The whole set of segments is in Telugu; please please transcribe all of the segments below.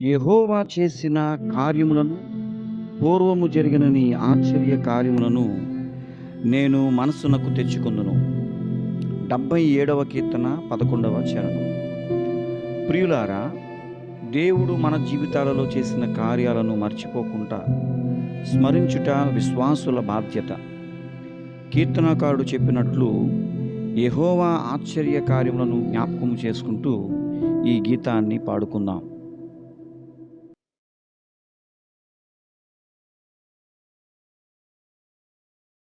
యెహోవా చేసిన కార్యములను, పూర్వము జరిగిన నీ ఆశ్చర్య కార్యములను నేను మనస్సునకు తెచ్చుకొందును. 77వ కీర్తన 11వ చరణం. ప్రియులారా, దేవుడు మన జీవితాలలో చేసిన కార్యాలను మర్చిపోకుండా స్మరించుట విశ్వాసుల బాధ్యత. కీర్తనకారుడు చెప్పినట్లు యెహోవా ఆశ్చర్య కార్యములను జ్ఞాపకం చేసుకుంటూ ఈ గీతాన్ని పాడుకుందాం.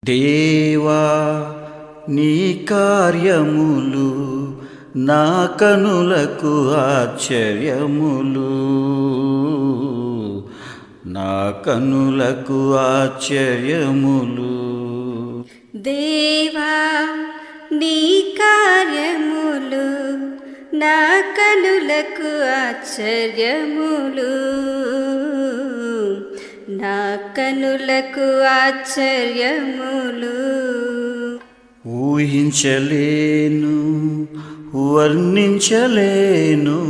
దేవా, నీ కార్యములు నా కనులకు ఆశ్చర్యములు, నా కనులకు ఆశ్చర్యములు. దేవా, నీ కార్యములు నా కనులకు ఆశ్చర్యములు, నా కనులకు ఆశ్చర్యములు. ఊహించలేను, వర్ణించలేను,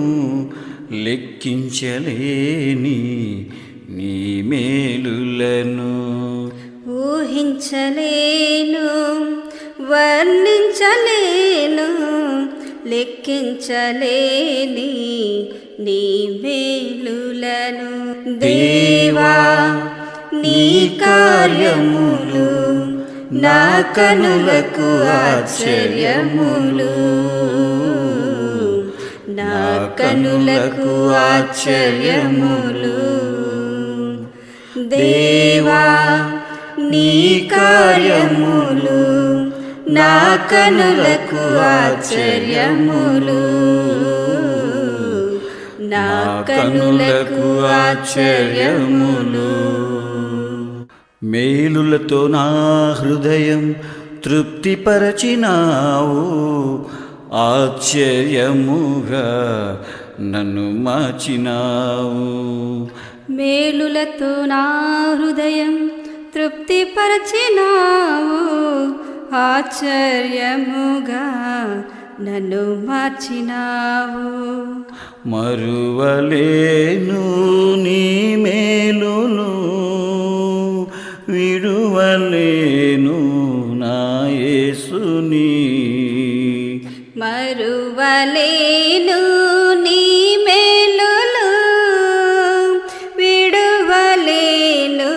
లెక్కించలేని నీ మేలులను. ఊహించలేను, వర్ణించలేను, లెక్కించలేని నీ మేలులను. దేవా, నీ కార్యములు నా కనులకు ఆశ్చర్యములు, నా కనులకు ఆశ్చర్యములు. దేవా, నీ కార్యములు నా కనులకు ఆశ్చర్యములు, నా కనులకు ఆశ్చర్యములు. మేలులతో నా హృదయం తృప్తిపరచినావు, ఆశ్చర్యముగా నన్ను మార్చినావు. మేలులతో నా హృదయం తృప్తిపరచినావు, ఆశ్చర్యముగా నన్ను మార్చినావు. మరువలేను నీ మేలును, విడువలేను నా యేసుని. మరువలేను నీ మేలులు, విడువలేను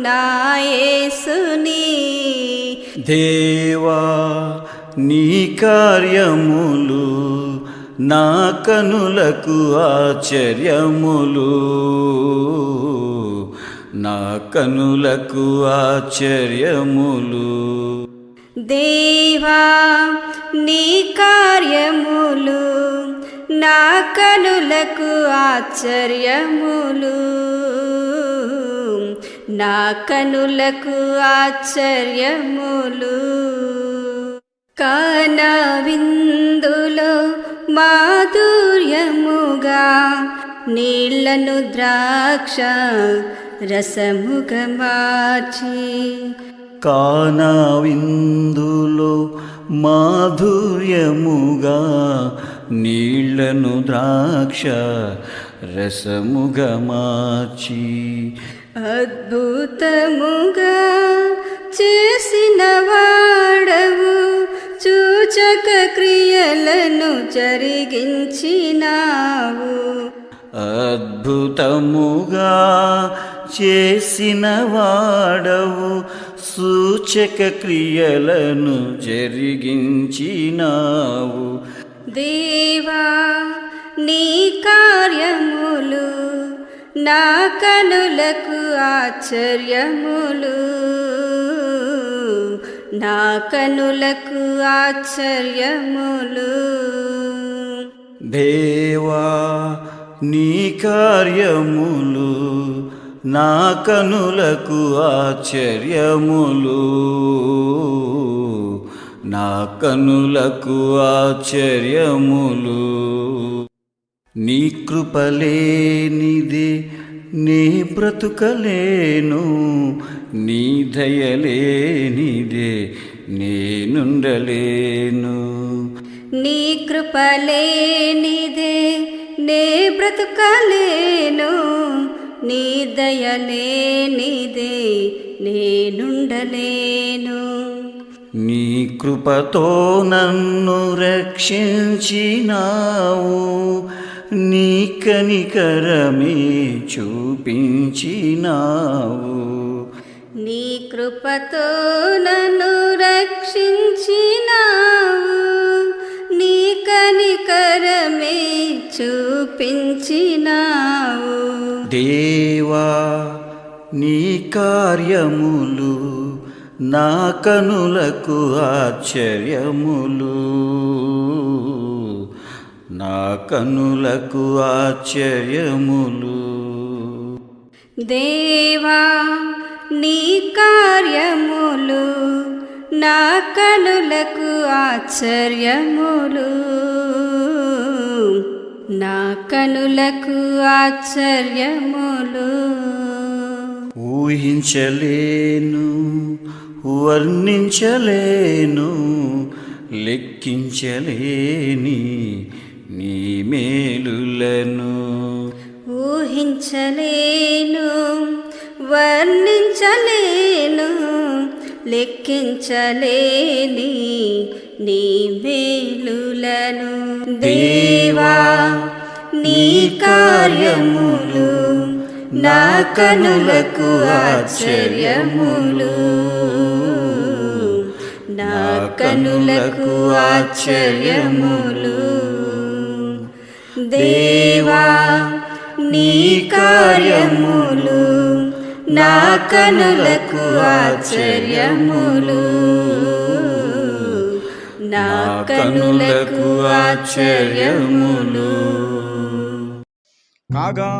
నా యేసుని. దేవా, నీ కార్యములు నా కనులకు ఆశ్చర్యములు, నా కనులకు ఆశ్చర్యములు. దేవా, నీ కార్యములు నా కనులకు ఆశ్చర్యములు, నా కనులకు ఆశ్చర్యములు. కానవిందులో మాధుర్యముగా నీళ్లను ద్రాక్ష రసముగా మార్చి. కానా విందులో మాధుర్యముగా నీళ్లను ద్రాక్ష రసముగా మార్చి. అద్భుతముగా చేసిన వాడవు, సూచక క్రియలను జరిగించినావు. అద్భుతముగా చేసిన వాడవు, సూచక క్రియలను జరిగించినావు. దేవా, నీ కార్యములు నా కనులకు ఆశ్చర్యములు, నా కనులకు ఆశ్చర్యములు. దేవా, నీ కార్యములు నా కనులకు ఆశ్చర్యములు, నా కనులకు ఆశ్చర్యములు. నీ కృపలేనిదే నీ బ్రతుకలేను, నీ దయలేనిదే నేనుండలేను. నీ కృపలేనిదే నే బ్రతుకలేను, నీ దయలేనిదే నేనుండలేను. నీ కృపతో నన్ను రక్షించినావు, నీ కనికరమే చూపించినావు. నీ కృపతో నన్ను రక్షించినావు, నీ కనికరమే చూపించినావు. దేవా నీ కార్యములు నా కనులకు ఆశ్చర్యములు, నా కనులకు ఆశ్చర్యములు. దేవా నీ కార్యములు నా కనులకు ఆశ్చర్యములు, నా కనులకు ఆశ్చర్యములు. ఊహించలేను, వర్ణించలేను, లెక్కించలేని నీ మేలులను. ఊహించలేను, వర్ణించలేను, లెక్కించలేని నీ మేలులను. దేవా నీ కార్యములు నా కనులకు ఆశ్చర్యములు, నా కనులకు ఆశ్చర్యములు. దేవా నీ కార్యములు నా కనులకు ఆశ్చర్యములు, నా కనులకు ఆశ్చర్యములు. కాగా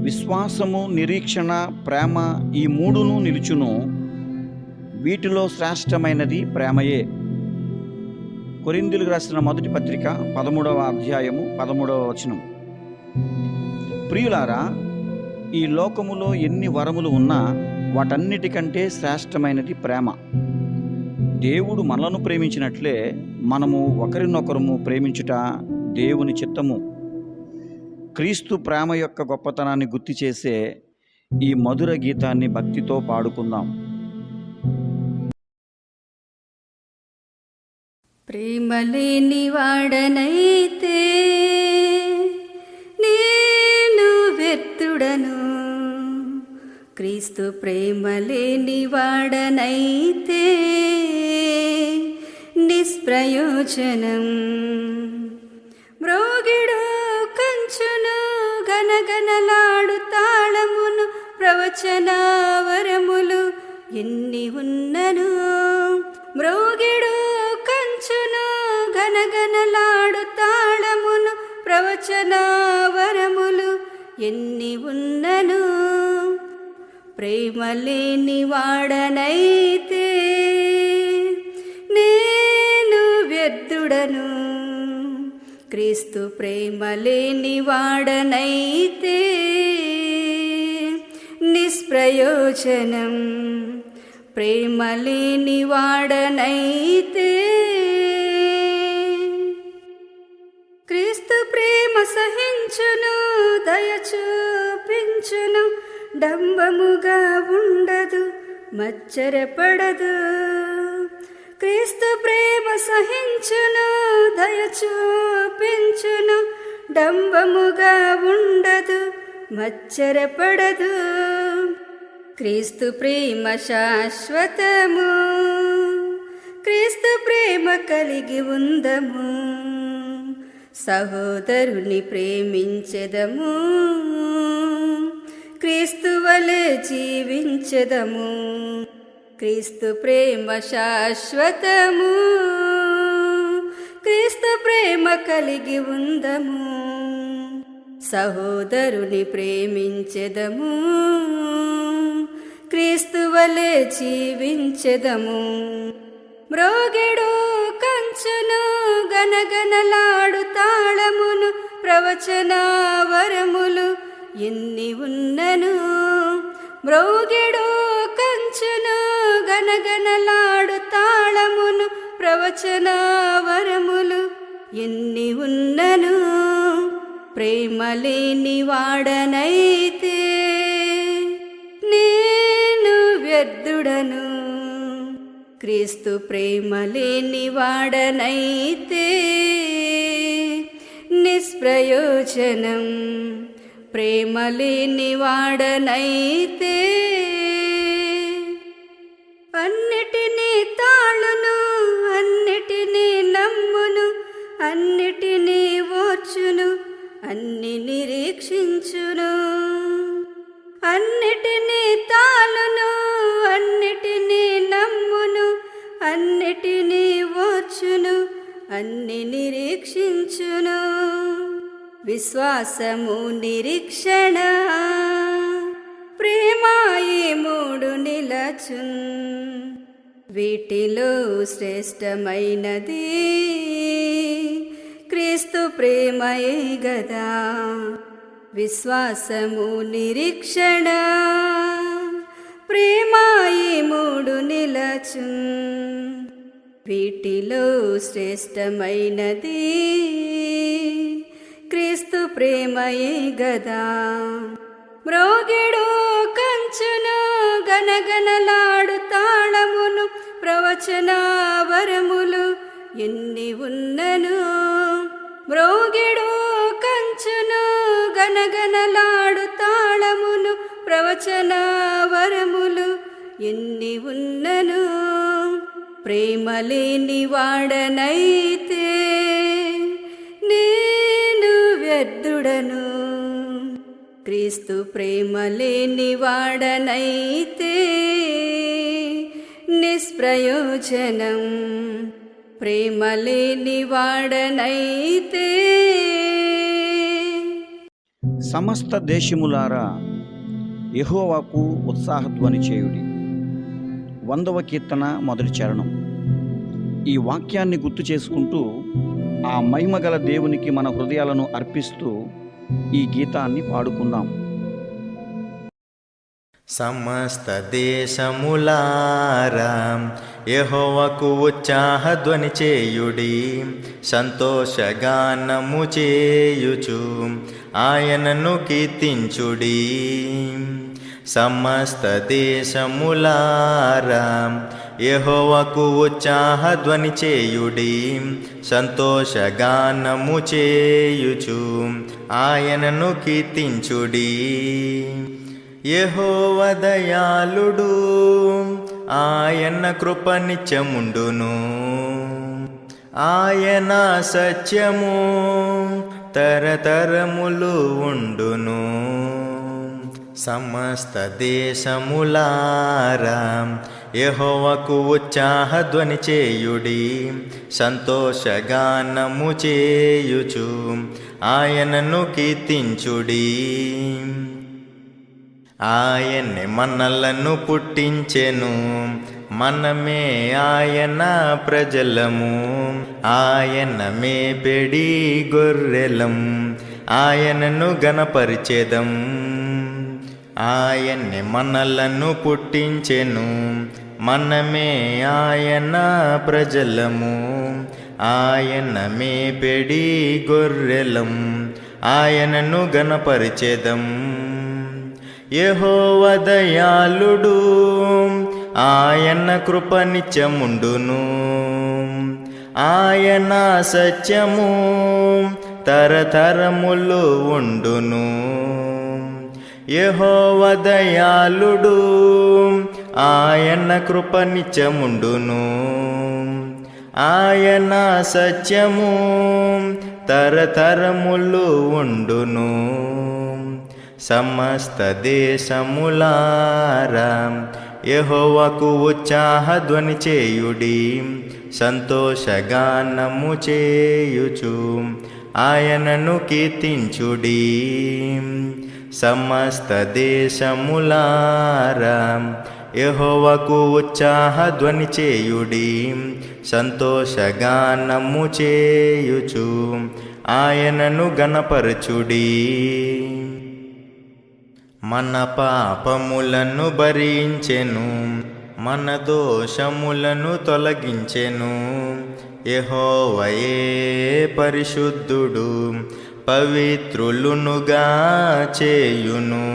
విశ్వాసము, నిరీక్షణ, ప్రేమ ఈ మూడును నిలుచును. వీటిలో శ్రేష్టమైనది ప్రేమయే. కొరింథీయులకు రాసిన మొదటి పత్రిక 13వ అధ్యాయము 13వ వచనం. ప్రియులారా, ఈ లోకములో ఎన్ని వరములు ఉన్నా వాటన్నిటికంటే శ్రేష్టమైనది ప్రేమ. దేవుడు మనలను ప్రేమించినట్లే మనము ఒకరినొకరము ప్రేమించుట దేవుని చిత్తము. క్రీస్తు ప్రేమ యొక్క గొప్పతనాన్ని గుర్తు చేసే ఈ మధుర గీతాన్ని భక్తితో పాడుకుందాం. ప్రేమ లేని వాడనైతే నేను వ్యర్థుడను, క్రీస్తు ప్రేమ లేని వాడనైతే నిష్ప్రయోజనం. మ్రోగిడు కంచును గనగనలాడు తాళమును ప్రవచన వరములు ఎన్ని ఉన్నను. మ్రోగిడు కంచును గనగనలాడు తాళమును ప్రవచన వరములు ఎన్ని ఉన్నను. ప్రేమ లేని వాడనైతే నేను వ్యర్థుడను, క్రీస్తు ప్రేమ లేని వాడనైతే నిష్ప్రయోజనం. ప్రేమ లేని వాడనైతే. క్రీస్తు ప్రేమ సహించును, దయ చూపించును, డంబముగా ఉండదు, మచ్చరపడదు. క్రీస్తు ప్రేమ సహించును, దయ చూపించును, డంబముగా ఉండదు, మచ్చరపడదు. క్రీస్తు ప్రేమ శాశ్వతము, క్రీస్తు ప్రేమ కలిగి ఉందము. సహోదరుని ప్రేమించెదము, క్రీస్తు వలె జీవించెదము. క్రీస్తు ప్రేమ శాశ్వతము, క్రీస్తు ప్రేమ కలిగి ఉందము. సహోదరుని ప్రేమించెదము, క్రీస్తు వలె జీవించెదము. మ్రోగెడు కంచును గనగనలాడు తాళమును ప్రవచన వరములు ఎన్ని ఉన్నను. మ్రోగెడు కంచును గనగనలాడు తాళమును ప్రవచన వరములు ఎన్ని ఉన్నను. ప్రేమలేని వాడనైతే నేను వ్యర్థుడను. క్రీస్తు ప్రేమలేని వాడనైతే నిష్ప్రయోజనం. ప్రేమలేని వాడనైతే అన్నిటినీ తాళును, అన్నిటినీ నమ్మును, అన్నిటినీ ఓర్చును, అన్ని నిరీక్షించును. అన్నిటినీ తాళును, అన్నిటినీ నమ్మును, అన్నిటినీ ఓర్చును, అన్ని నిరీక్షించును. విశ్వాసము, నిరీక్షణ, ప్రేమ ఈ మూడు నిలచున్. వీటిలో శ్రేష్టమైనది క్రీస్తు ప్రేమయే గదా. విశ్వాసము, నిరీక్షణ, ప్రేమ ఈ మూడు నిలచున్. వీటిలో శ్రేష్టమైనది క్రీస్తు ప్రేమయే గదా. మ్రోగిడు కంచును, గనగనలాడు తాళమును, ప్రవచన వరములు ఎన్ని ఉన్నను. మ్రోగిడు కంచును, గనగనలాడు తాళమును, ప్రవచన వరములు ఎన్ని ఉన్నను. ప్రేమలేని వాడనైతే నేను వ్యర్థుడను. క్రీస్తు ప్రేమలేని వాడనైతే నిష్ప్రయోజనం. ప్రేమలేని వాడనైతే. సమస్త దేశములారా యెహోవాకు ఉత్సాహధ్వని చేయుడి. 100వ కీర్తన మొదటి చరణం. ఈ వాక్యాన్ని గుర్తు చేసుకుంటూ ఆ మహిమగల దేవునికి మన హృదయాలను అర్పిస్తూ ఈ గీతాన్ని పాడుకుందాం. సమస్త దేశములారా యెహోవాకు ఉత్సాహధ్వని చేయుడి. సంతోషగానము చేయుచు ఆయనను కీర్తించుడి. సమస్త దేశములారా యెహోవాకు ఉత్సాహధ్వని చేయుడి. సంతోషగానము చేయుచు ఆయనను కీర్తించుడి. యెహోవా దయాళుడు, ఆయన కృప నిత్యముండును. ఆయన సత్యము తరతరములు ఉండును. సమస్త దేశములారా యెహోవాకు ఉత్సాహధ్వని చేయుడి. సంతోషగానము చేయుచు ఆయనను కీర్తించుడి. ఆయనే మనలను పుట్టించెను, మనమే ఆయన ప్రజలము. ఆయన మేపెడి గొర్రెలం, ఆయనను గణపరిచెదం. ఆయనే మనలను పుట్టించెను, మనమే ఆయన ప్రజలము. ఆయన మేపెడి గొర్రెలం, ఆయనను గణపరిచెదం. యెహోవా దయాళుడు, ఆయన కృప నిత్యముండును. ఆయన సత్యము తరతరములు ఉండును. యెహోవా దయాళుడు, ఆయన కృప నిత్యముండును. ఆయన సత్యము తరతరములు ఉండును. సమస్త దేశములారా యెహోవాకు ఉత్సాహధ్వని చేయుడి. సంతోషగానము చేయుచు ఆయనను కీర్తించుడి. సమస్త దేశములారా యెహోవాకు ఉత్సాహధ్వని చేయుడి. సంతోషగానము చేయుచు ఆయనను గణపరచుడి. మన పాపములను భరించెను, మన దోషములను తొలగించెను. యెహోవాయే పరిశుద్ధుడు, పవిత్రులునుగా చేయును.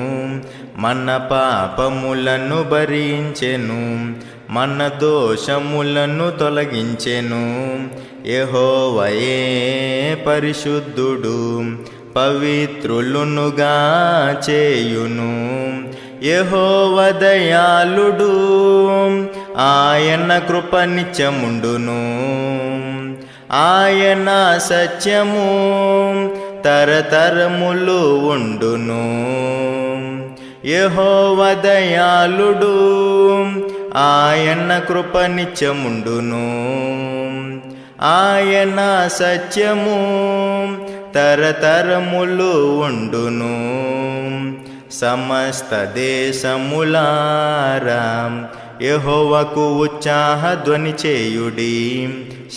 మన పాపములను భరించెను, మన దోషములను తొలగించెను. యెహోవాయే పరిశుద్ధుడు, పవిత్రులునుగా చేయును. యెహోవా దయాళుడు, ఆయన కృప నిత్యముండును. ఆయన సత్యము తరతరములు ఉండును. యెహోవా దయాళుడు, ఆయన కృప నిత్యముండును. ఆయన సత్యము తరతరములు ఉండును. సమస్త దేశములారా యెహోవాకు ఉత్సాహధ్వని చేయుడి,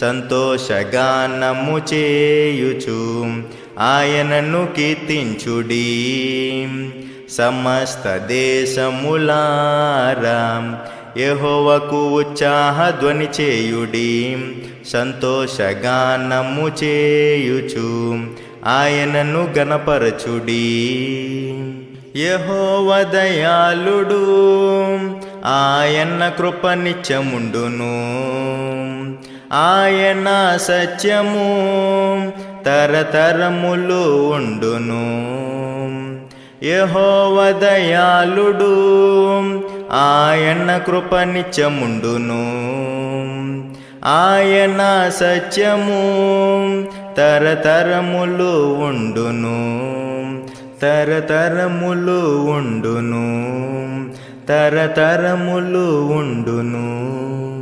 సంతోషగానము చేయుచు ఆయనను కీర్తించుడి. సమస్త దేశములారా యెహోవాకు ఉత్సాహధ్వని చేయుడి, సంతోషగానము చేయుచు ఆయనను గణపరచుడి. యెహోవా దయాళుడు, ఆయన కృప నిత్యముండును. ఆయన సత్యము తరతరములు ఉండును. యెహోవా దయాళుడు, ఆయన కృప నిత్యముండును. ఆయన సత్యము తరతరములు ఉండును. తరతరములు ఉండును. తరతరములు ఉండును.